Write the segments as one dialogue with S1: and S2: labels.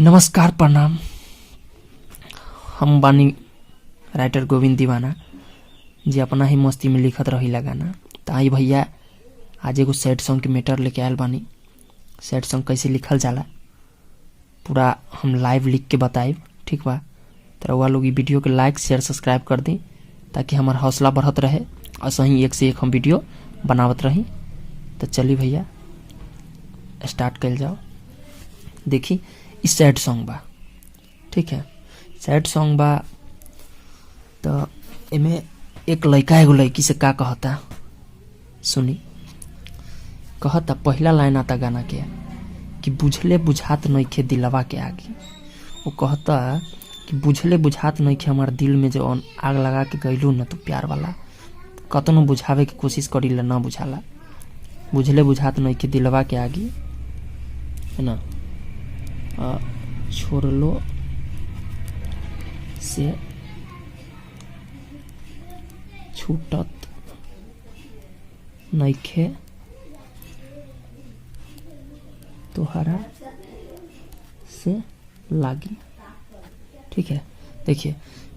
S1: नमस्कार प्रणाम। हम बानी राइटर गोविंद दीवाना जी अपना ही मस्ती में लिखत रही लगाना। तो आई भैया आज एगो सैड सॉन्ग के मैटर लेके आयल बानी। सैड सॉन्ग कैसे लिखल जाला पूरा हम लाइव लिख के बताए, ठीक बा। तो रउआ लोग ये वीडियो के लाइक शेयर सब्सक्राइब कर दी ताकि हमार हौसला बढ़त रहे और सही एक से एक हम वीडियो बनावत रही। तो चली भैया स्टार्ट कर जाओ। देखी इस सैड सॉन्ग बा, ठीक है। सैड सॉन्ग बा तो इमें एक लड़का एगो लड़की से का कहता सुनी। कहता पहला लाइन आता गाना के कि बुझले बुझात नइखे दिलवा के आगे। वो कहता कि बुझले बुझात नइखे हमार दिल में जो आग लगा के गइलू न तो प्यार वाला कतनो बुझावे की कोशिश करी ला ना बुझाला। बुझले बुझात नइखे दिलवा के आगे है ना, छोड़लो से छूटत नइखे तोहरा से लागी, ठीक है। देखिए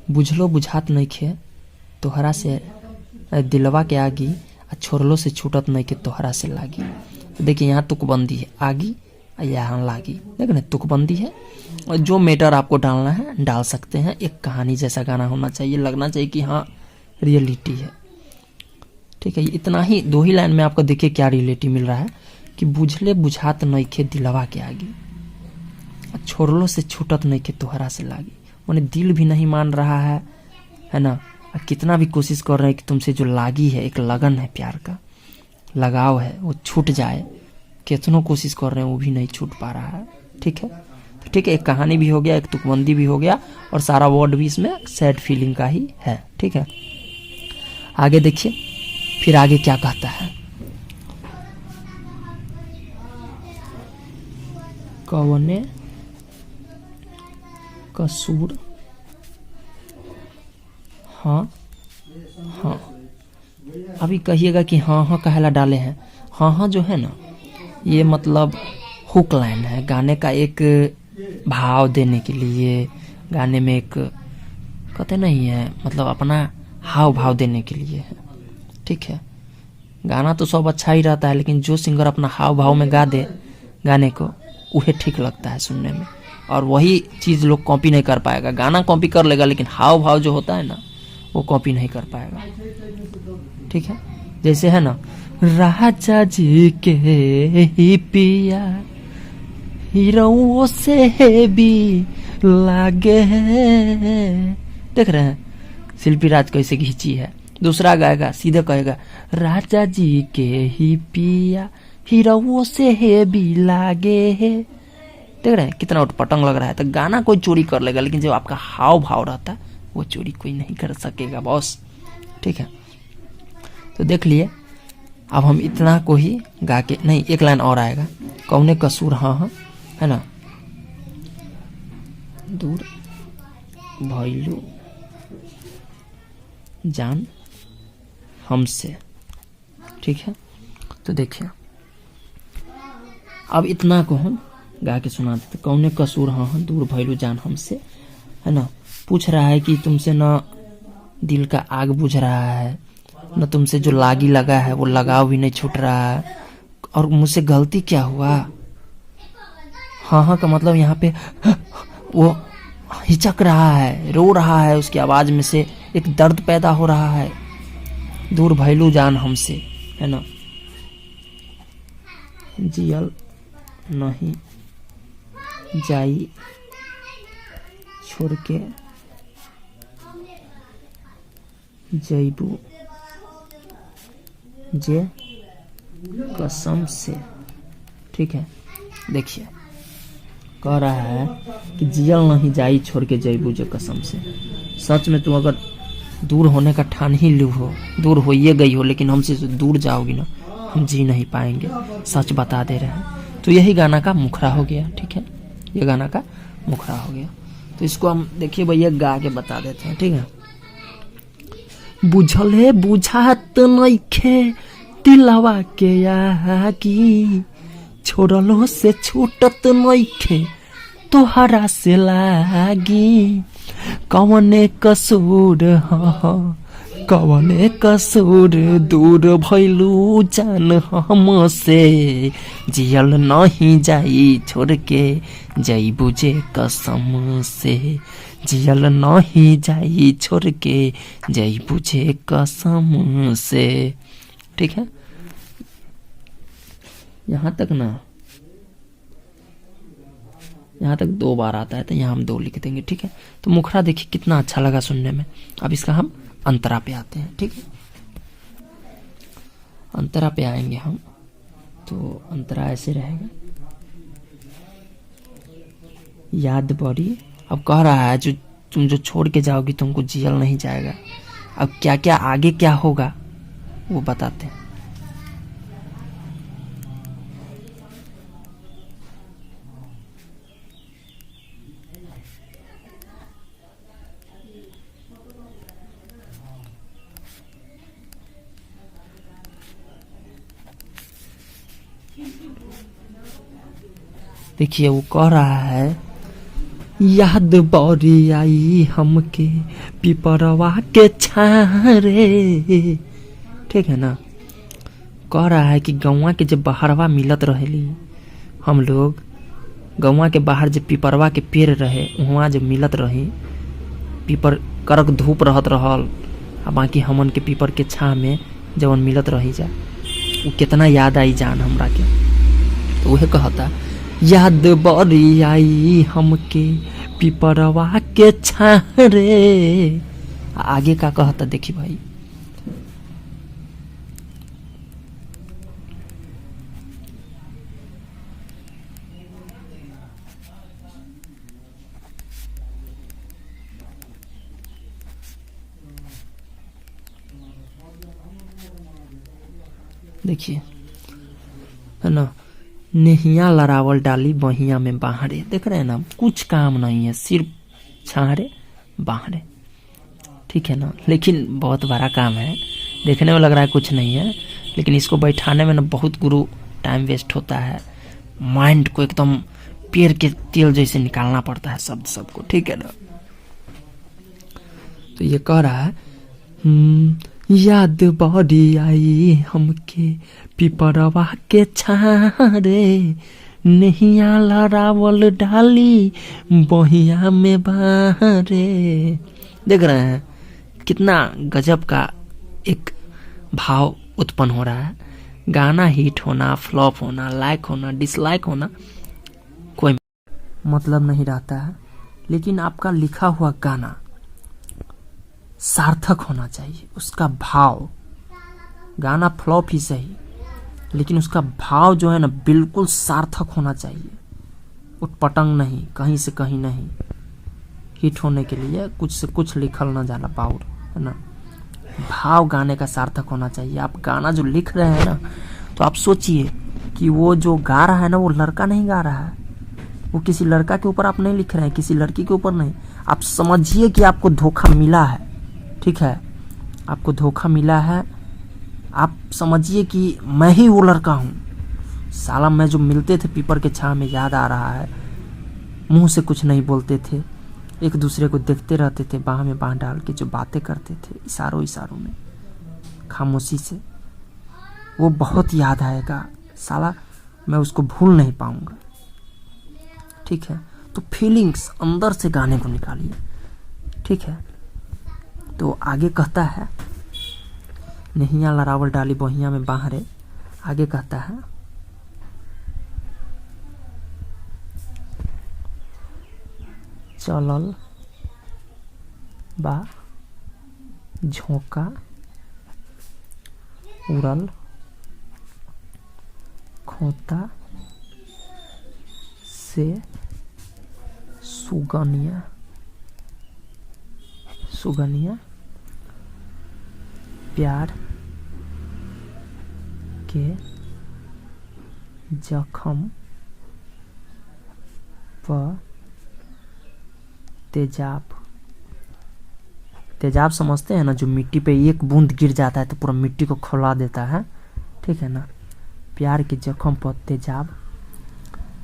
S1: बुझलो बुझात नइखे तोहरा से दिलवा के आगी आ छोड़लो से छूटत नइखे तोहरा से लागी। तो देखिए यहाँ तुकबंदी है, आगी यहाँ लागी, देखो ना तुकबंदी है। और जो मैटर आपको डालना है डाल सकते हैं। एक कहानी जैसा गाना होना चाहिए, लगना चाहिए कि हाँ रियलिटी है, ठीक है। इतना ही दो ही लाइन में आपको देखिए क्या रियलिटी मिल रहा है कि बुझले बुझात नइखे दिलवा के आगे छोड़लो से छूटत नइखे तोहरा से लागी। माने दिल भी नहीं मान रहा है ना। कितना भी कोशिश कर रहे हैं कि तुमसे जो लागी है, एक लगन है, प्यार का लगाव है, वो छूट जाए। कितनों कोशिश कर रहे हैं वो भी नहीं छूट पा रहा है, ठीक है। तो ठीक है, एक कहानी भी हो गया, एक तुकबंदी भी हो गया और सारा वर्ड भी इसमें सैड फीलिंग का ही है, ठीक है। आगे देखिए फिर आगे क्या कहता है। कवने कसूर हाँ हाँ, अभी कहिएगा कि हाँ हाँ कहला डाले हैं। हाँ हाँ जो है ना ये मतलब हुक लाइन है गाने का, एक भाव देने के लिए गाने में एक कहते नहीं है, मतलब अपना हाव भाव देने के लिए है, ठीक है। गाना तो सब अच्छा ही रहता है लेकिन जो सिंगर अपना हाव भाव में गा दे गाने को वही ठीक लगता है सुनने में। और वही चीज़ लोग कॉपी नहीं कर पाएगा। गाना कॉपी कर लेगा लेकिन हाव भाव जो होता है ना वो कॉपी नहीं कर पाएगा, ठीक है। जैसे है ना, राजा जी के ही पिया हीरों से भी लागे हैं, देख रहे हैं शिल्पी राज कैसे खींची है। दूसरा गाएगा सीधे कहेगा राजा जी के ही पिया हीरों से भी लागे है, देख रहे हैं कितना उटपटंग लग रहा है। तो गाना कोई चोरी कर लेगा लेकिन जो आपका हाव भाव रहता है वो चोरी कोई नहीं कर सकेगा बॉस, ठीक है। तो देख लिए अब हम इतना को ही गा के, नहीं एक लाइन और आएगा, कौने कसूर हाँ हाँ है ना, दूर भइलू जान हमसे, ठीक है। तो देखिए अब इतना को हम गा के सुना देते। कौने कसूर हाँ हाँ दूर भइलू जान हमसे, है ना। पूछ रहा है कि तुमसे ना दिल का आग बुझ रहा है न तुमसे जो लागी लगा है वो लगाव भी नहीं छूट रहा है, और मुझसे गलती क्या हुआ। हाँ हाँ का मतलब यहाँ पे वो हिचक रहा है, रो रहा है, उसकी आवाज में से एक दर्द पैदा हो रहा है। दूर भइलू जान हमसे, है ना, जियल नहीं जाई छोड़ के जैबू जे कसम से, ठीक है। देखिए कह रहा है कि जियल नहीं जाई छोड़ के जैबू जे कसम से। सच में तुम अगर दूर होने का ठान ही लू हो, दूर हो ये गई हो, लेकिन हमसे दूर जाओगी ना हम जी नहीं पाएंगे, सच बता दे रहे हैं। तो यही गाना का मुखरा हो गया, ठीक है। ये गाना का मुखरा हो गया। तो इसको हम देखिए भैया गा के बता देते हैं, ठीक है। बुझले बुझात नइखे दिलवा के आगी छोड़लो से छूटत नइखे तोहरा से लागी कवने कसूर ह कवने कसूर दूर भइलू जान हमसे जियल नहीं जाई छोड़ के जई बुझे कसम से जियल नहीं जाई छोड़ के जई बुझे कसम से। ठीक है, यहाँ तक ना, यहाँ तक 2 बार आता है तो यहाँ हम 2 लिख देंगे। ठीक है, तो मुखड़ा देखिए कितना अच्छा लगा सुनने में। अब इसका हम अंतरा पे आते हैं। ठीक है, अंतरा पे आएंगे हम, तो अंतरा ऐसे रहेगा, याद बड़ी। अब कह रहा है जो तुम जो छोड़ के जाओगी तुमको जियल नहीं जाएगा। अब क्या क्या आगे क्या होगा वो बताते हैं। देखिए वो कह रहा है याद बड़ी आई हमके पिपरवा के छारे। ठीक है ना, कह रहा है कि गौवा के जब बहरवा मिलत रहेली, हम लोग गौवा के बाहर जब पिपरवा के पेड़ रहे वहाँ जब मिलत रही, पीपर करक धूप रहत रहल, आ बाकी हमन के पीपर के छाँ में जवन मिलत रही जा, वो कितना याद आई जान हमरा के। तो वह कहता याद बड़ी आई हमके पिपरवा के छाँ रे। आगे का कहता देखी भाई, देखिए है ना, नेहिया लड़ावल डाली बहिया में बाहरे। देख रहे हैं ना, कुछ काम नहीं है, सिर्फ छाहरे बाहरे। ठीक है ना, लेकिन बहुत बड़ा काम है, देखने में लग रहा है कुछ नहीं है, लेकिन इसको बैठाने में ना बहुत गुरु टाइम वेस्ट होता है, माइंड को एकदम पेड़ के तेल जैसे निकालना पड़ता है शब्द सबको। ठीक है ना, तो ये कह रहा है याद बड़ी आई हमके पिपरवा के छारे, नहिया लड़ावल डाली बहिया में बाहरे। देख रहे हैं कितना गजब का एक भाव उत्पन्न हो रहा है। गाना हिट होना, फ्लॉप होना, लाइक होना, डिसलाइक होना कोई मतलब नहीं रहता है, लेकिन आपका लिखा हुआ गाना सार्थक होना चाहिए। उसका भाव, गाना फ्लॉप ही सही, लेकिन उसका भाव जो है ना बिल्कुल सार्थक होना चाहिए, उटपटंग नहीं, कहीं से कहीं नहीं। हिट होने के लिए कुछ से कुछ लिखल ना जाना पाउर, है ना। भाव गाने का सार्थक होना चाहिए। आप गाना जो लिख रहे हैं ना, तो आप सोचिए कि वो जो गा रहा है ना, वो लड़का नहीं गा रहा है, वो किसी लड़का के ऊपर आप नहीं लिख रहे हैं, किसी लड़की के ऊपर नहीं। आप समझिए कि आपको धोखा मिला है। ठीक है, आपको धोखा मिला है। आप समझिए कि मैं ही वो लड़का हूँ, साला मैं जो मिलते थे पीपर के छाँव में, याद आ रहा है, मुंह से कुछ नहीं बोलते थे, एक दूसरे को देखते रहते थे, बाह में बाह डाल के जो बातें करते थे इशारों इशारों में, खामोशी से, वो बहुत याद आएगा साला, मैं उसको भूल नहीं पाऊंगा। ठीक है, तो फीलिंग्स अंदर से गाने को निकालिए। ठीक है, तो आगे कहता है नहिया लड़ावल डाली बहिया में बाहरे। आगे कहता है चलल बा झोंका उड़ल खोता से सुगनिया सुगनिया प्यार के जख्म पर तेजाब। तेजाब समझते हैं ना, जो मिट्टी पे एक बूंद गिर जाता है तो पूरा मिट्टी को खौला देता है। ठीक है ना, प्यार के जख्म पर तेजाब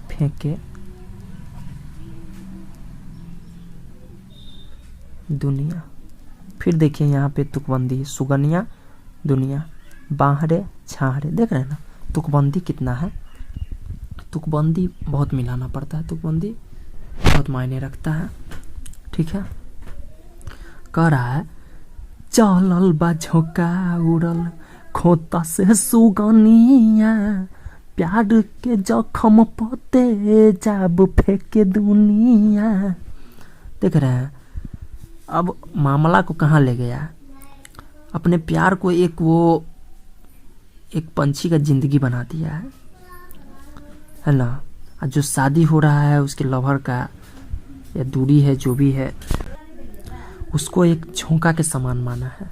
S1: फेंके दुनिया। फिर देखिए यहाँ पे तुकबंदी, सुगनिया दुनिया, बाहरे छाहरे, देख रहे हैं ना तुकबंदी कितना है। तुकबंदी बहुत मिलाना पड़ता है, तुकबंदी बहुत मायने रखता है। ठीक है, कह रहा है चलल बा झोंका उड़ल खोता से सुगनिया, प्यार के जखम पते जाब फेंके दुनिया। देख रहे हैं अब मामला को कहाँ ले गया, अपने प्यार को एक पंछी का जिंदगी बना दिया है ना। जो शादी हो रहा है उसके लवर का या दूरी है जो भी है, उसको एक झोंका के समान माना है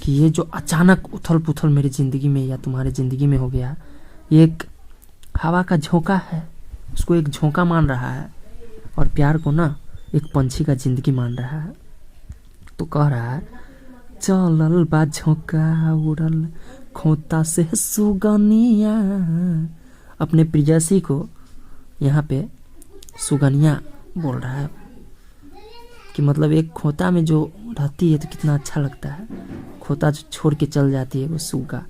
S1: कि ये जो अचानक उथल पुथल मेरी ज़िंदगी में या तुम्हारी ज़िंदगी में हो गया, ये एक हवा का झोंका है, उसको एक झोंका मान रहा है। और प्यार को ना एक पंछी का ज़िंदगी मान रहा है। तो कह रहा है चलल बा झोंका उड़ल खोता से सुगनिया, अपने प्रियसी को यहाँ पे सुगनिया बोल रहा है कि मतलब एक खोता में जो रहती है तो कितना अच्छा लगता है, खोता जो छोड़ के चल जाती है वो सुगा,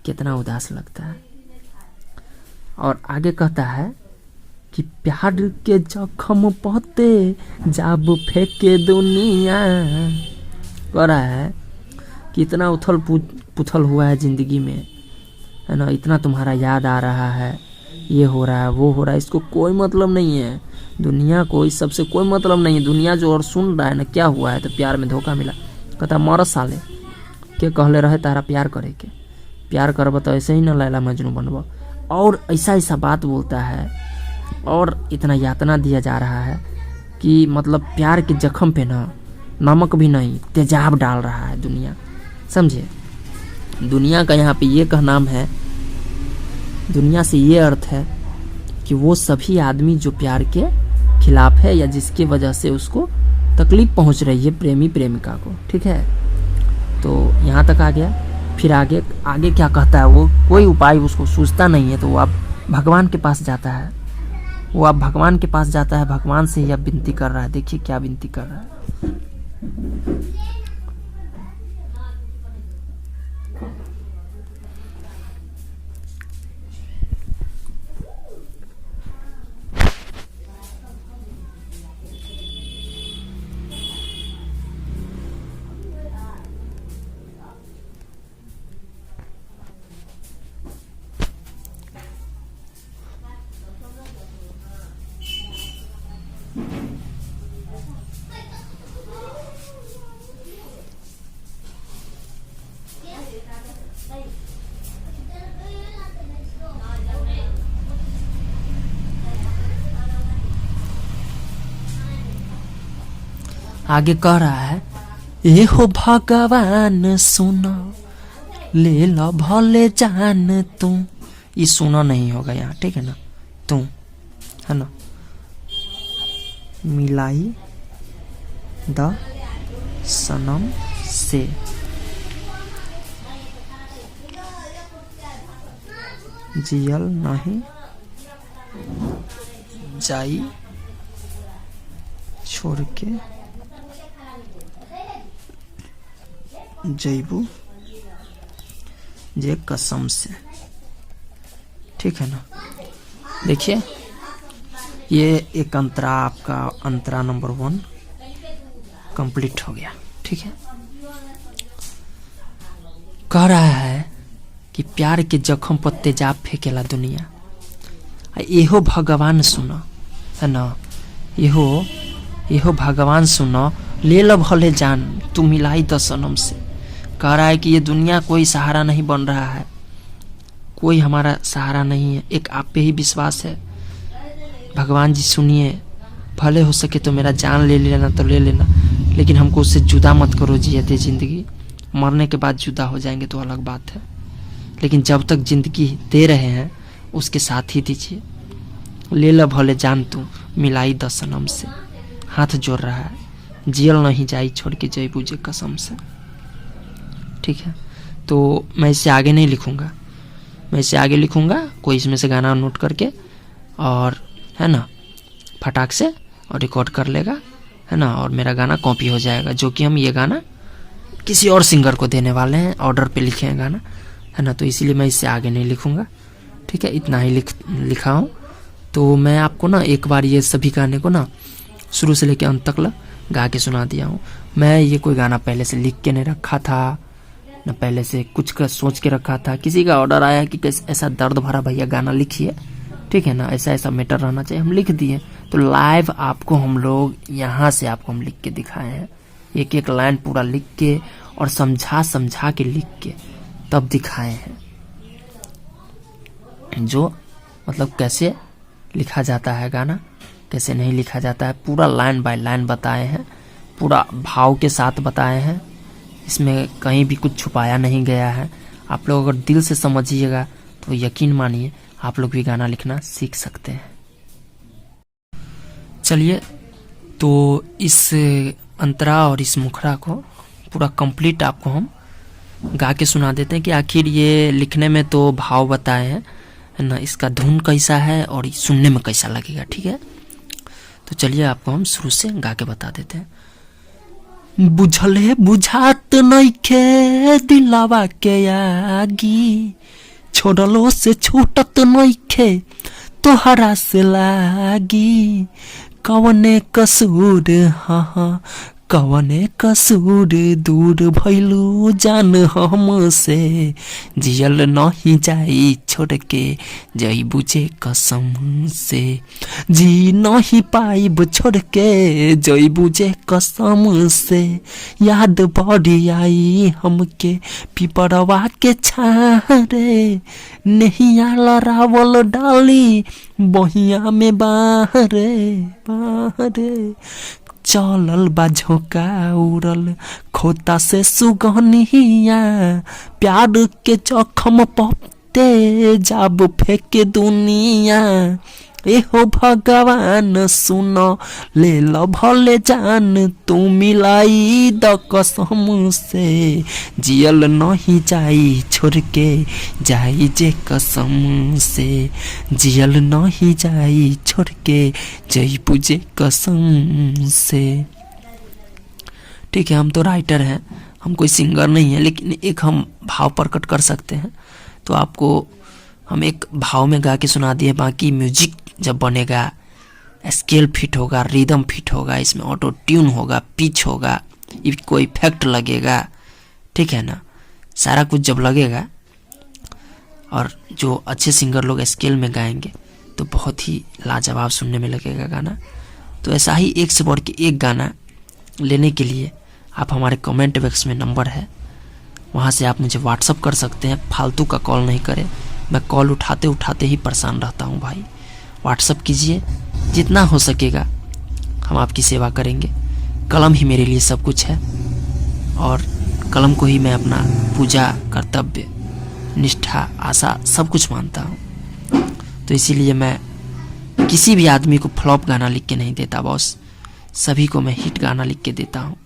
S1: कितना उदास लगता है। और आगे कहता है कि प्यार के जखम पते जाब फेंके दुनिया। कह रहा है कि इतना उथल पुथल हुआ है ज़िंदगी में, है ना, इतना तुम्हारा याद आ रहा है, ये हो रहा है वो हो रहा है, इसको कोई मतलब नहीं है, दुनिया को इस सबसे कोई मतलब नहीं है। दुनिया जो और सुन रहा है ना क्या हुआ है तो प्यार में धोखा मिला। कहता मर साले के कहले रहे तारा प्यार करे के, प्यार करब तो ऐसे ही ना लैला मजनू बनब। और ऐसा ऐसा बात बोलता है और इतना यातना दिया जा रहा है कि मतलब प्यार के जख्म पे ना नमक भी नहीं तेजाब डाल रहा है दुनिया, समझे। दुनिया का यहाँ पे ये कहनाम है, दुनिया से ये अर्थ है कि वो सभी आदमी जो प्यार के खिलाफ है या जिसकी वजह से उसको तकलीफ पहुंच रही है प्रेमी प्रेमिका को। ठीक है, तो यहाँ तक आ गया। फिर आगे क्या कहता है, वो कोई उपाय उसको सूझता नहीं है, तो वो अब भगवान के पास जाता है। वो अब भगवान के पास जाता है, भगवान से ही अब विनती कर रहा है। देखिए क्या विनती कर रहा है। आगे कह रहा है ए हो भगवान सुनो ले लो भले जान तू। ये सुनो नहीं होगा यहाँ, ठीक है ना, तू है ना, मिलाई द सनम से। जियल नहीं जाई छोड़ के जैबू जे कसम से। ठीक है ना। देखिए ये एक अंतरा, आपका अंतरा नंबर 1 कंप्लीट हो गया। ठीक है, कह रहा है कि प्यार के जख्म पर तेजाब फेंकेला दुनिया, एहो भगवान सुनो, है ना, एहो भगवान सुनो ले लो भले जान तू मिलाई द सनम से। कह रहा है कि ये दुनिया कोई सहारा नहीं बन रहा है, कोई हमारा सहारा नहीं है, एक आप पे ही विश्वास है। भगवान जी सुनिए, भले हो सके तो मेरा जान ले लेना तो ले लेना, लेकिन हमको उससे जुदा मत करो जियते ज़िंदगी। मरने के बाद जुदा हो जाएंगे तो अलग बात है, लेकिन जब तक ज़िंदगी दे रहे हैं उसके साथ ही दीजिए। ले लो भले जान तू मिलाई द सनम से। हाथ जोड़ रहा है, जियल नहीं जाई छोड़ के जैबू जे कसम से। ठीक है, तो मैं इससे आगे नहीं लिखूँगा, मैं इससे आगे लिखूँगा कोई इसमें से गाना नोट करके और, है ना, फटाक से और रिकॉर्ड कर लेगा, है ना, और मेरा गाना कॉपी हो जाएगा, जो कि हम ये गाना किसी और सिंगर को देने वाले हैं, ऑर्डर पे लिखे हैं गाना, है ना। तो इसीलिए मैं इससे आगे नहीं लिखूंगा, ठीक है, इतना ही लिखा हूँ। तो मैं आपको ना एक बार ये सभी गाने को ना शुरू से लेकर अंत तक गा के सुना दिया हूँ। मैं ये कोई गाना पहले से लिख के नहीं रखा था, न पहले से कुछ का सोच के रखा था। किसी का ऑर्डर आया कि ऐसा दर्द भरा भैया गाना लिखिए, ठीक है ना, ऐसा ऐसा मैटर रहना चाहिए, हम लिख दिए। तो लाइव आपको हम लोग यहाँ से आपको हम लिख के दिखाए हैं, एक एक लाइन पूरा लिख के और समझा समझा के लिख के तब दिखाए हैं, जो मतलब कैसे लिखा जाता है गाना, कैसे नहीं लिखा जाता है, पूरा लाइन बाय लाइन बताए हैं, पूरा भाव के साथ बताए हैं। इसमें कहीं भी कुछ छुपाया नहीं गया है। आप लोग अगर दिल से समझिएगा तो यकीन मानिए आप लोग भी गाना लिखना सीख सकते हैं। चलिए, तो इस अंतरा और इस मुखड़ा को पूरा कंप्लीट आपको हम गा के सुना देते हैं कि आखिर ये लिखने में तो भाव बताए हैं, है ना, इसका धुन कैसा है और सुनने में कैसा लगेगा, ठीक है। तो चलिए आपको हम शुरू से गा के बता देते हैं। बुझले बुझात नइखे दिलावा के आगी, छोड़लो से छूटत नइखे तोहरा से लागी, कवने कसूर हाँ कवने कसूर दूर भइलू जान हमसे, जियल नहीं जाई छोड़ के जई बुझे कसम से, जी नहीं पाइब छोड़ के जई बुझे कसम से, याद बड़ी आई हमके पिपरवा के छारे, नहिया लड़ावल डाली बहिया में बाहरे बाहरे, चलल बा झोंका उड़ल खोता से सुगनिया, प्यार के जखम पपते जाब फेंके दुनिया, एहो भगवान सुनो ले लो भले जान, तू मिलाई द कसम से, जियल नहीं जाई छोड़ के जाई जे कसम से, जियल नहीं जाई छोड़ के जई पूजे कसम से। ठीक है, हम तो राइटर हैं, हम कोई सिंगर नहीं है, लेकिन एक हम भाव प्रकट कर सकते हैं। तो आपको हम एक भाव में गा के सुना दिए, बाकी म्यूजिक जब बनेगा स्केल फिट होगा, रिदम फिट होगा, इसमें ऑटो ट्यून होगा, पिच होगा, कोई इफेक्ट लगेगा, ठीक है ना, सारा कुछ जब लगेगा और जो अच्छे सिंगर लोग स्केल में गाएंगे तो बहुत ही लाजवाब सुनने में लगेगा गाना। तो ऐसा ही एक से बढ़ के एक गाना लेने के लिए आप हमारे कमेंट बॉक्स में नंबर है, वहाँ से आप मुझे व्हाट्सअप कर सकते हैं। फालतू का कॉल नहीं करें, मैं कॉल उठाते उठाते ही परेशान रहता हूँ भाई। व्हाट्सअप कीजिए, जितना हो सकेगा हम आपकी सेवा करेंगे। कलम ही मेरे लिए सब कुछ है और कलम को ही मैं अपना पूजा, कर्तव्य, निष्ठा, आशा सब कुछ मानता हूँ। तो इसीलिए मैं किसी भी आदमी को फ्लॉप गाना लिख के नहीं देता बॉस, सभी को मैं हिट गाना लिख के देता हूँ।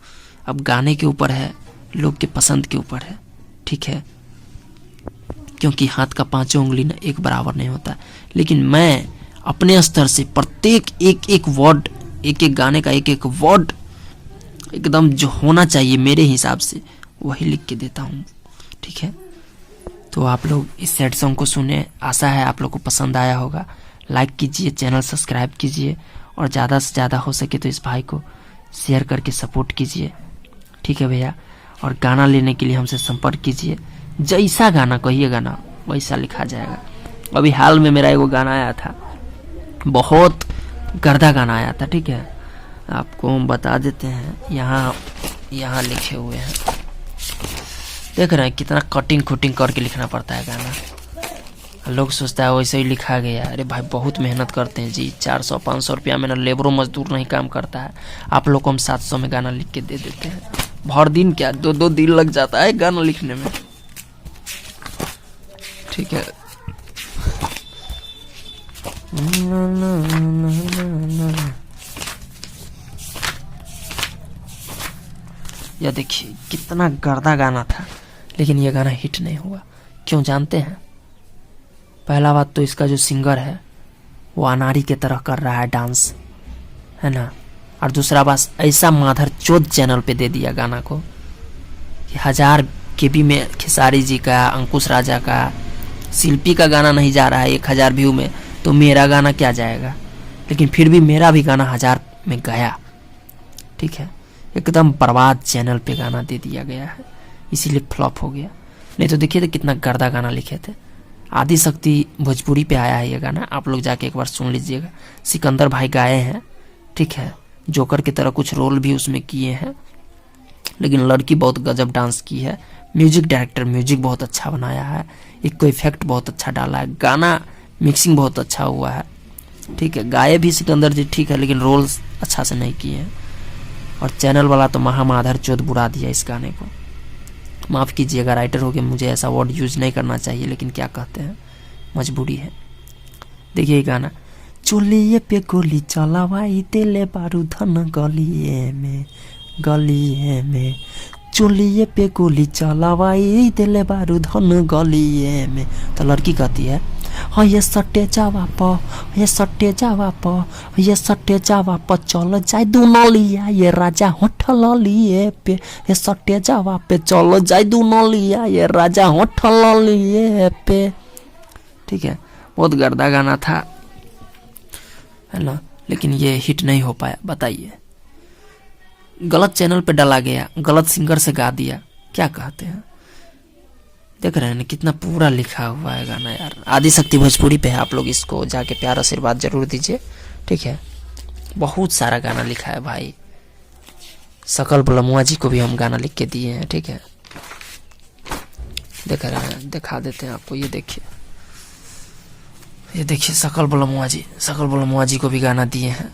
S1: अब गाने के ऊपर है, लोग के पसंद के ऊपर है, ठीक है, क्योंकि हाथ का पांचों उंगली ना एक बराबर नहीं होता। लेकिन मैं अपने स्तर से प्रत्येक एक एक वर्ड, एक एक गाने का एक एक वर्ड एकदम जो होना चाहिए मेरे हिसाब से वही लिख के देता हूँ, ठीक है। तो आप लोग इस सैड सॉन्ग को सुने, आशा है आप लोग को पसंद आया होगा। लाइक कीजिए, चैनल सब्सक्राइब कीजिए और ज़्यादा से ज़्यादा हो सके तो इस भाई को शेयर करके सपोर्ट कीजिए, ठीक है भैया। और गाना लेने के लिए हमसे संपर्क कीजिए, जैसा गाना कहिएगा ना वैसा लिखा जाएगा। अभी हाल में मेरा एगो गाना आया था, बहुत गर्दा गाना आया था, ठीक है, आपको हम बता देते हैं। यहाँ लिखे हुए हैं, देख रहे हैं कितना कटिंग खुटिंग करके लिखना पड़ता है गाना। लोग सोचता है वैसे ही लिखा गया, अरे भाई बहुत मेहनत करते हैं जी, 400-500 रुपया में ना लेबरों मजदूर नहीं काम करता है। आप लोग को हम 700 में गाना लिख के दे देते हैं। भर दिन क्या 2-2 दिन लग जाता है गाना लिखने में, ठीक है। यह देखिए कितना गर्दा गाना था, लेकिन यह गाना हिट नहीं हुआ। क्यों जानते हैं? पहला बात तो इसका जो सिंगर है वो अनारी के तरह कर रहा है डांस, है ना, और दूसरा बात ऐसा माधर चोद चैनल पे दे दिया गाना को कि 1000 KB में खेसारी जी का, अंकुश राजा का, शिल्पी का गाना नहीं जा रहा है 1000 व्यू में, तो मेरा गाना क्या जाएगा। लेकिन फिर भी मेरा भी गाना 1000 में गया, ठीक है। एकदम बर्बाद चैनल पे गाना दे दिया गया है, इसीलिए फ्लॉप हो गया। नहीं तो देखिए तो कितना गर्दा गाना लिखे थे। आदि शक्ति भोजपुरी पे आया है ये गाना, आप लोग जाके एक बार सुन लीजिएगा। सिकंदर भाई गाए हैं, ठीक है। जोकर की तरह कुछ रोल भी उसमें किए हैं, लेकिन लड़की बहुत गजब डांस की है। म्यूजिक डायरेक्टर म्यूजिक बहुत अच्छा बनाया है, एक को इफेक्ट बहुत अच्छा डाला है, गाना मिक्सिंग बहुत अच्छा हुआ है, ठीक है। गाए भी सिकंदर जी ठीक है, लेकिन रोल्स अच्छा से नहीं किए हैं। और चैनल वाला तो महामाधर चोद बुरा दिया इस गाने को। माफ़ कीजिएगा राइटर हो के, मुझे ऐसा वर्ड यूज नहीं करना चाहिए, लेकिन क्या कहते हैं, मजबूरी है। देखिए ये गाना, चोलिए पे गोली चलावाई दिले बारूदन गलिए में, गलिए में, चोलिए पे गोली चलावाई दिले बारूदन गलिए में। तो लड़की कहती है हाँ ये सट्टे जावा प, ये सट्टे जावा प, ये सट्टे जावा प चलो जाए दोनों लिया ये राजा होठल लिए पे, ये सट्टे जावा पे चलो जाए दोनों लिया ये राजा होठल लिए पे, ठीक है। बहुत गर्दा गाना था, है ना, लेकिन ये हिट नहीं हो पाया। बताइए, गलत चैनल पे डाला गया, गलत सिंगर से गा दिया, क्या कहते हैं। देख रहे हैं ना कितना पूरा लिखा हुआ है गाना यार। आदि शक्ति भोजपुरी पे है, आप लोग इसको जाके प्यार आशीर्वाद जरूर दीजिए, ठीक है। बहुत सारा गाना लिखा है भाई। सकल बलमुआ जी को भी हम गाना लिख के दिए हैं, ठीक है। देख रहे हैं, दिखा देते हैं आपको, ये देखिए, ये देखिए सकल बलमुआ जी, सकल बलमुआ जी को भी गाना दिए हैं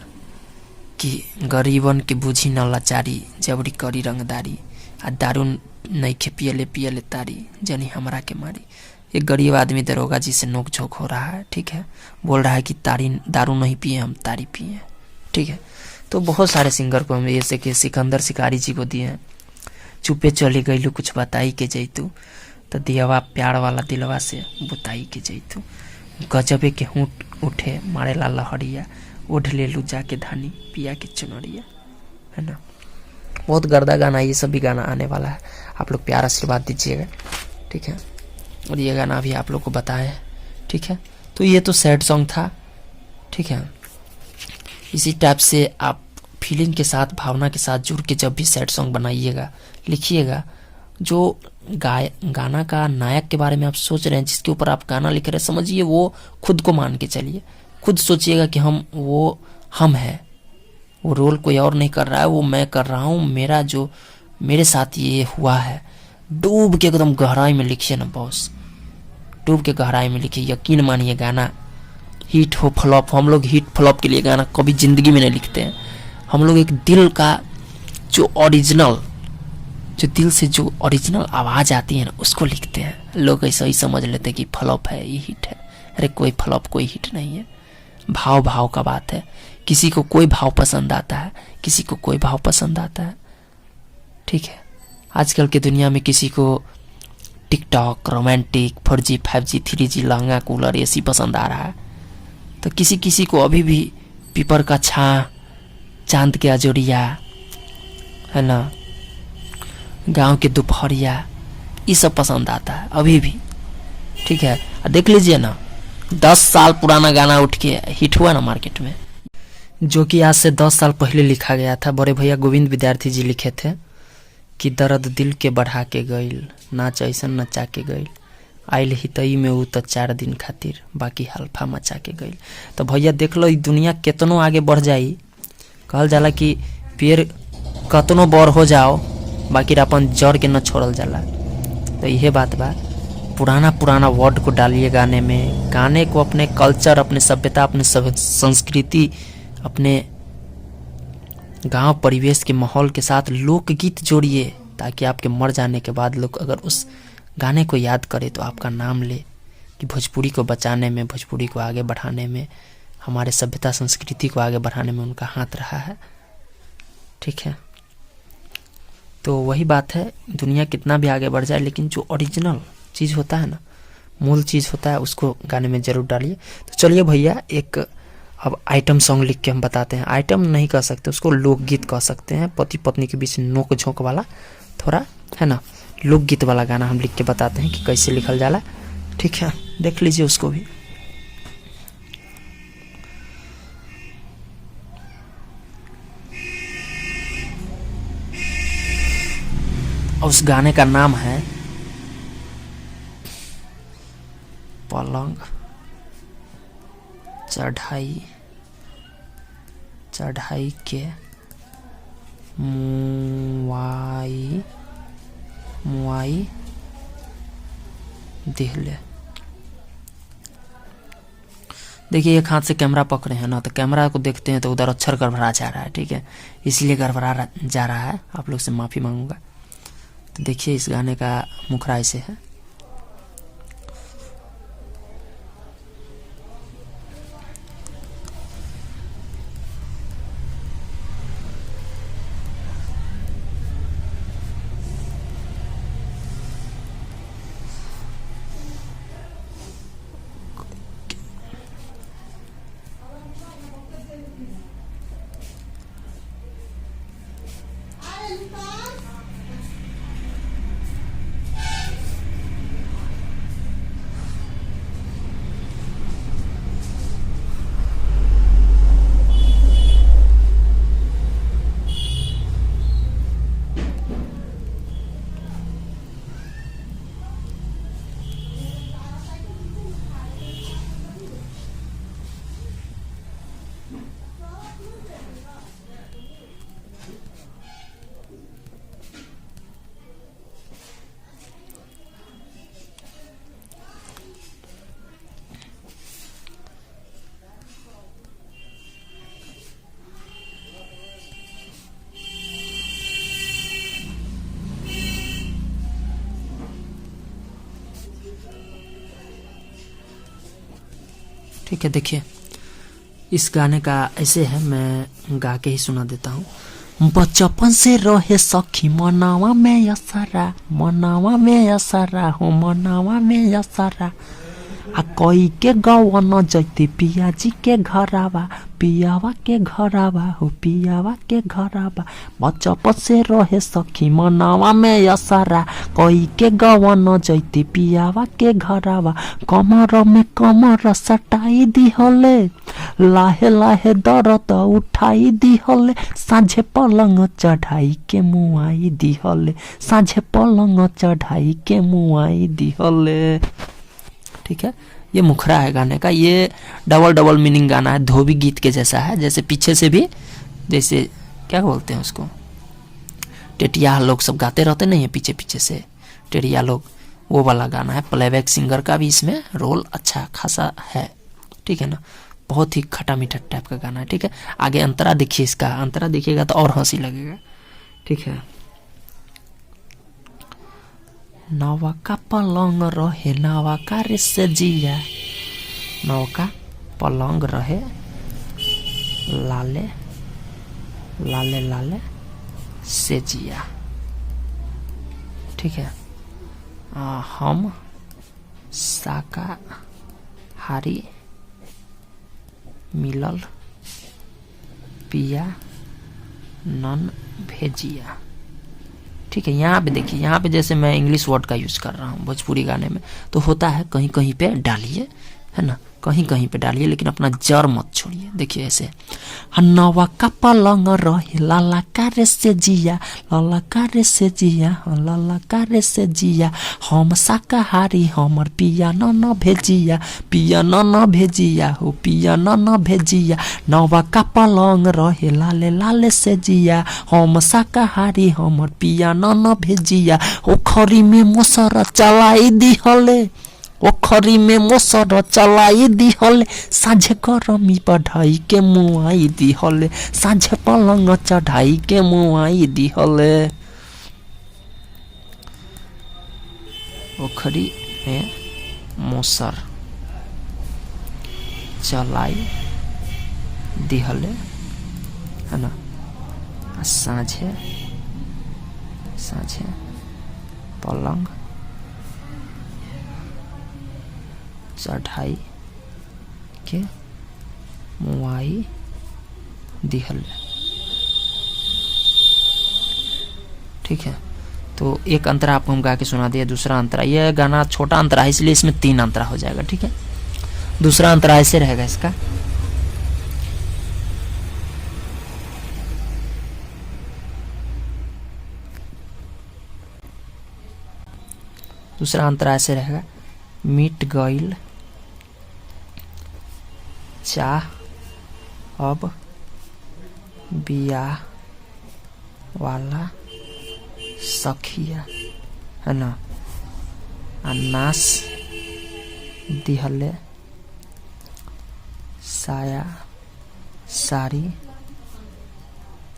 S1: कि गरीबन के बुझी न लाचारी, जबरी करी रंगदारी, आ दारू नहीं खे पियले पियले तारी, जनी हमरा के मारी। एक गरीब आदमी दरोगा जी से नोक झोंक हो रहा है, ठीक है। बोल रहा है कि दारू नहीं पिए, हम तारी पिए, ठीक है। तो बहुत सारे सिंगर को हम जैसे कि सिकंदर शिकारी जी को दिए हैं। चुपे चली गईलू कुछ बताई के जैतू, तो दियावा प्यार वाला दिलवा से बुताई के जैतू, गजबे के हूट उठे मारे ला लहरिया, ओढ़ ले लू जाके धानी पिया के चुनरिया, है ना। बहुत गर्दा गाना, ये सब भी गाना आने वाला है, आप लोग प्यार आशीर्वाद दीजिएगा, ठीक है। और ये गाना भी आप लोग को बताएं, ठीक है। तो ये तो सैड सॉन्ग था, ठीक है। इसी टाइप से आप फीलिंग के साथ, भावना के साथ जुड़ के जब भी सैड सॉन्ग बनाइएगा, लिखिएगा, जो गाना का नायक के बारे में आप सोच रहे हैं, जिसके ऊपर आप गाना लिख रहे हैं, समझिए वो खुद को मान के चलिए। खुद सोचिएगा कि हम है, वो रोल कोई और नहीं कर रहा है, वो मैं कर रहा हूँ, मेरा जो मेरे साथ ये हुआ है। डूब के एकदम गहराई में लिखिए ना बॉस, डूब के गहराई में लिखिए, यकीन मानिए गाना हिट हो फ्लॉप। हम लोग हिट फ्लॉप के लिए गाना कभी जिंदगी में नहीं लिखते हैं। हम लोग एक दिल का जो ओरिजिनल, जो दिल से जो ओरिजिनल आवाज़ आती है ना, उसको लिखते हैं। लोग ऐसा ही समझ लेते हैं कि फ्लॉप है, ये हिट है। अरे कोई फ्लॉप कोई हिट नहीं है, भाव भाव का बात है। किसी को कोई भाव पसंद आता है, किसी को कोई भाव पसंद आता है, ठीक है। आजकल की दुनिया में किसी को TikTok, romantic, 4G 5G 3G lehenga cooler AC पसंद आ रहा है, तो किसी किसी को अभी भी पीपर का छां, चांद के अजोरिया, है ना, गांव के दोपहरिया, ये सब पसंद आता है अभी भी, ठीक है। देख लीजिए ना, 10 साल पुराना गाना उठ के हिट हुआ ना मार्केट में, जो कि आज से 10 साल पहले लिखा गया था। बड़े भैया गोविंद विद्यार्थी जी लिखे थे कि दर्द दिल के बढ़ा के गईल, नाच ऐसन नचा के गईल, आइल हितई में ऊ तो 4 दिन खातिर, बाकी हल्फा मचा के गईल। तो भैया देख लो, दुनिया कितनों आगे बढ़ जाई, कहल जाला कि पेड़ कतनों बड़ हो जाओ, बाकी अपन जड़ के न छोड़ल जाला। तो यह बात बा, पुराना वर्ड को डालिए गाने में, गाने को अपने कल्चर, अपने सभ्यता, अपने संस्कृति, अपने गांव परिवेश के माहौल के साथ लोकगीत जोड़िए, ताकि आपके मर जाने के बाद लोग अगर उस गाने को याद करे तो आपका नाम ले कि भोजपुरी को बचाने में, भोजपुरी को आगे बढ़ाने में, हमारे सभ्यता संस्कृति को आगे बढ़ाने में उनका हाथ रहा है, ठीक है। तो वही बात है, दुनिया कितना भी आगे बढ़ जाए, लेकिन जो ओरिजिनल चीज़ होता है ना, मूल चीज़ होता है, उसको गाने में ज़रूर डालिए। तो चलिए भैया, एक अब आइटम सॉन्ग लिख के हम बताते हैं। आइटम नहीं कह सकते उसको, लोकगीत कह सकते हैं। पति पत्नी के बीच नोक झोंक वाला थोड़ा, है ना, लोकगीत वाला गाना हम लिख के बताते हैं कि कैसे लिखल जाला। ठीक है, देख लीजिए उसको भी। उस गाने का नाम है पलंग चढ़ाई चढ़ाई के मुआई मुआई दिहले। देखिए एक हाथ से कैमरा पकड़े हैं ना, तो कैमरा को देखते हैं तो उधर अक्षर गड़बड़ा जा रहा है। ठीक है, इसलिए गड़बड़ा जा रहा है, आप लोग से माफ़ी मांगूंगा। तो देखिए इस गाने का मुखरा ऐसे है। ठीक है, देखिए इस गाने का ऐसे है, मैं गा के ही सुना देता हूँ। बचपन से रहे सखी मनावा में असरा, मनावा में असरा हो, मनावा में असरा। आ कोई के गवन जैती पिया जी के घरावा, पियावा के घरावा हो, पियावा के घरावा। बचपन से रहे सखी मनावा में असरा, कोई के गवन जैती पियावा के घरावा। कमर में कमर सटाई दिहले, लाहे लाहे दर्द उठाई दिहले। साझे पलंग चढ़ाई के मुआई दिहले, साझे पलंग चढ़ाई के मुआई दिहले। ठीक है, ये मुखरा है गाने का। ये डबल डबल मीनिंग गाना है, धोबी गीत के जैसा है। जैसे पीछे से भी, जैसे क्या बोलते हैं उसको, टेटिया लोग सब गाते रहते नहीं है पीछे पीछे से, टेटिया लोग, वो वाला गाना है। प्लेबैक सिंगर का भी इसमें रोल अच्छा खासा है। ठीक है ना, बहुत ही खट्टा मीठा टाइप का गाना है। ठीक है, आगे अंतरा देखिए, इसका अंतरा देखिएगा तो और हंसी लगेगा। ठीक है, नवा का पलंग रहे नवा का रे से जिया, नवा का पलंग रहे लाले लाले लाले से जिया। ठीक है, हम शाकाहारी मिलल पिया नन भेजिया। ठीक है, यहाँ पे देखिए, यहाँ पे जैसे मैं इंग्लिश वर्ड का यूज़ कर रहा हूँ भोजपुरी गाने में, तो होता है कहीं कहीं पे डालिए, है ना, कहीं कहीं पे डालिए, लेकिन अपना जड़ मत छोड़िए। देखिए ऐसे, नवा का पलंग रहे लाला कारे से जिया, लाला कारे से जिया, लाला कारे से जिया। हम शाकाहारी हमर पिया न भेजिया, पिया न भेजिया हो, पिया न भेजिया। नवा का पलंग रहे लाले लाले से जिया, हम शाकाहारी हमर पिया न भेजिया। ओखरी में मोसर चलाई दिहले, ओखरी में मोसर चलाई दिहले। साझे गरमी बढ़ाई के मुआई दिहले, साझे पलंग चढ़ाई के मुआई दिहले। ओखरी में मोसर चलाई दिहले, है ना, साझे साझे पलंग चढ़ाई के मुआई दिहले। ठीक है, तो एक अंतरा आपको हम गा के सुना दिया। दूसरा अंतरा, यह गाना छोटा अंतरा है इसलिए इसमें 3 अंतरा हो जाएगा। ठीक है, दूसरा अंतरा ऐसे रहेगा इसका। दूसरा अंतरा ऐसे रहेगा, मिट गइल चाह अब बियाह वाला सखिया, है ना, नास दिहले साया सारी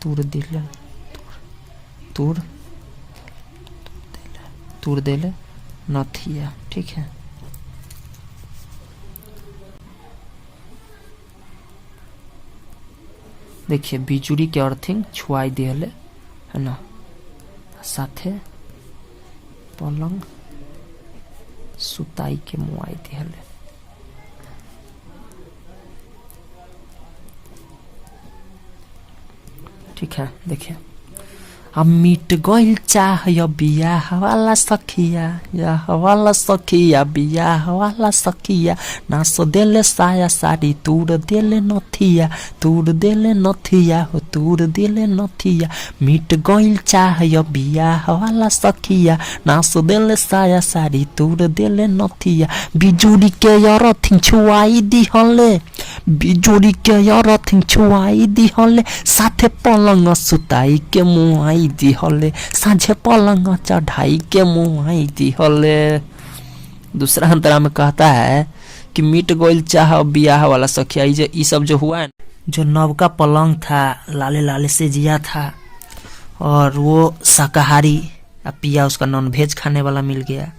S1: तुर दिले तुर देले नथिया। ठीक है, देखिए बिजुरी के अर्थिंग छुआई दिहले, है ना, साथे पलंग सुताई के मुआई दिहले। ठीक है, देखिए, अब मिट गइल चाह बियाह वाला सखिया, या वाला सखिया, बियाह वाला सखिया, नास देले साया साड़ी तूर देले नथिया, तूर देले नथिया हो तूर देले नथिया। मिट गइल चाह बियाह वाला सखिया, नास देले साया साड़ी तूर देले नथिया। बिजुरी के अरथिं छुआई दिहले, बिजुरी के अरथिं छुआई दिहले, साथे पलंग सुताई के मुआई दिहले, साझे पलंग चढ़ाई के मुआई दिहले। दूसरा अंतरा में कहता है कि मिट गइल चाह बियाह वाला सखिया। ये सब जो हुआ है, जो नवका पलंग था, लाले लाले से जिया था, और वो शाकाहारी, अब पिया उसका नॉन वेज खाने वाला मिल गया,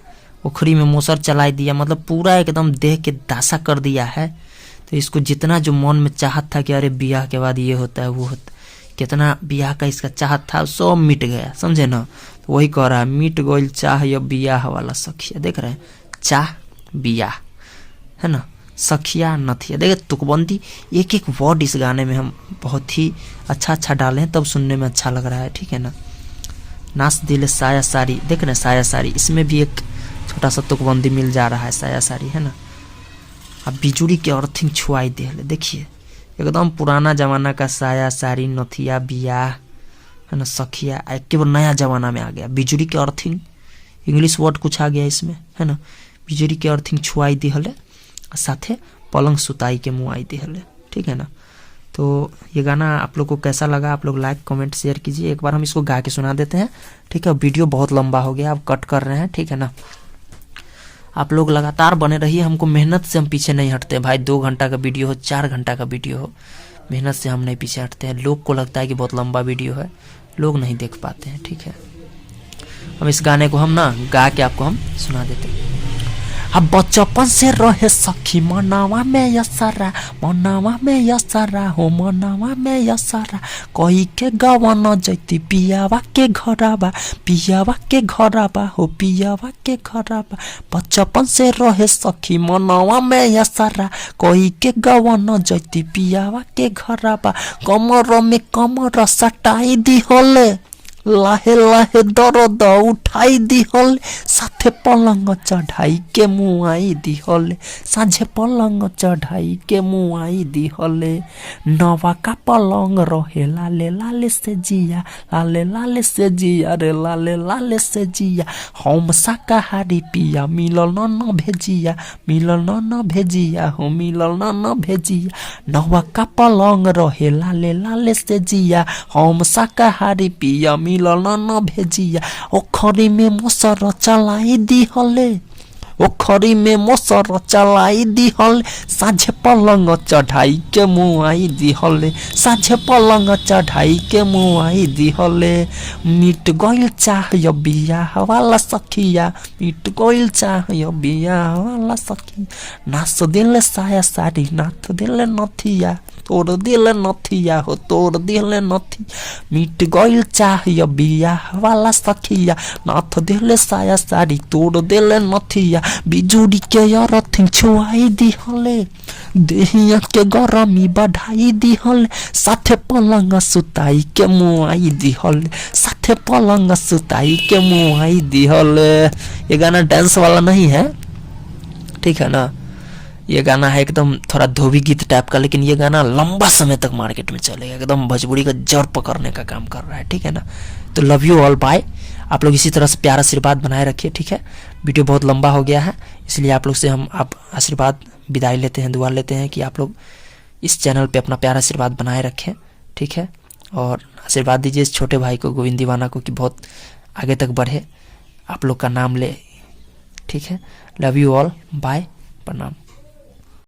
S1: उखरी में मोसर चलाई दिया, मतलब पूरा एकदम देह के दासा कर दिया है। तो इसको जितना जो मन में चाहत था कि अरे बियाह के बाद ये होता है वो होता, कितना बियाह का इसका चाहत था, सब मिट गया, समझे ना। तो वही कह रहा है, मिट गइल चाह या बियाह वाला सखिया। देख रहे हैं, चाह बियाह, है ना, सखिया नथिया। देखिए तुकबंदी, एक एक वर्ड इस गाने में हम बहुत ही अच्छा डाले हैं, तब सुनने में अच्छा लग रहा है। ठीक है ना, नाच दिले साया सारी, देख रहे हैं साया सारी, इसमें भी एक छोटा सा तुकबंदी मिल जा रहा है, साया सारी, है ना। अब बिजुरी के अर्थिंग छुआई दिहले, देखिए एकदम पुराना जमाना का साया सारी नथिया बियाह, है ना, सखिया, केवल नया जमाना में आ गया। बिजुरी के अर्थिंग, इंग्लिश वर्ड कुछ आ गया इसमें, है ना। बिजुरी के अर्थिंग छुआई दिहले, साथे पलंग सुताई के मुआई दिहले। ठीक है ना। तो ये गाना आप लोग को कैसा लगा, आप लोग लाइक कमेंट शेयर कीजिए। एक बार हम इसको गा के सुना देते हैं। ठीक है, वीडियो बहुत लंबा हो गया, अब कट कर रहे हैं। ठीक है ना, आप लोग लगातार बने रहिए, हमको मेहनत से हम पीछे नहीं हटते भाई। 2 घंटा का वीडियो हो, 4 घंटा का वीडियो हो, मेहनत से हम नहीं पीछे हटते हैं। लोग को लगता है कि बहुत लंबा वीडियो है, लोग नहीं देख पाते हैं। ठीक है, अब इस गाने को हम ना गा के आपको हम सुना देते हैं। अब बचपन से रहे सखी मनावा में यसरा, मनावा में यसरा हो, मनावा में यसरा, कही के गवन जैती पियावा के घराबा, पियावा के घराबा हो, पियावा के घराबा। बचपन से रहे सखी मनावा में यसरा, कही के गवन जैती पियावा के घराबा। कमर में कमर सटाई दी होले, लाहे लाहे दर्द उठाई दिहले, साथे पलंग चढ़ाई के मुआई दिहले, साझे पलंग चढ़ाई के मुआई दिहले। नवा का पलंग रहे लाले लाले से जिया, लाले लाले से जिया रे, लाले लाले से जिया। हम शाकाहारी पिया मिलल न भेजिया, मिलल न भेजिया हो, मिलल न भेजिया। नवा का पलंग रहे लाले लाले से जिया, हम शाकाहारी पिया मिलल न भेजिया। ओखरी में मोसर चलाई दिहले, ओखरी में मोसर चलाई दिहले, साझे पलंग चढ़ाई के मुआई दिहले, साझे पलंग चढ़ाई के मुआई दिहले। मिट गइल चाह बियाह वाला सखिया, मिट गइल चाह बियाह वाला सखिया, नाच दिले साया साड़ी, नाथ दिले नथिया। तोड़ दिल नथिया हो तोड़ दिल नथी मिट गइल चाहिए बियाह वाला सखिया नाथ दिल साया साड़ी तोड़ दिल नथिया बिजुड़ी के अरथिन छुआई दिहले देहिया के गरमी बढ़ाई दिहले साथे पलंग सुताई के मुआई दिहले साथे पलंग सुताई के मुआई दिहले। ये गाना डांस वाला नहीं है, ठीक है ना। ये गाना है एकदम थोड़ा धोबी गीत टाइप का, लेकिन ये गाना लंबा समय तक मार्केट में चलेगा, एकदम भोजपुरी का जड़ पकड़ने का काम कर रहा है, ठीक है ना। तो लव यू ऑल, बाय। आप लोग इसी तरह से प्यार आशीर्वाद बनाए रखिए, ठीक है। वीडियो बहुत लंबा हो गया है, इसलिए आप लोग से हम आप आशीर्वाद विदाई लेते हैं, दुआ लेते हैं कि आप लोग इस चैनल पे अपना प्यार आशीर्वाद बनाए रखें, ठीक है। और आशीर्वाद दीजिए इस छोटे भाई को, गोविंद दीवाना को, कि बहुत आगे तक बढ़े, आप लोग का नाम ले, ठीक है। लव यू ऑल, बाय, प्रणाम।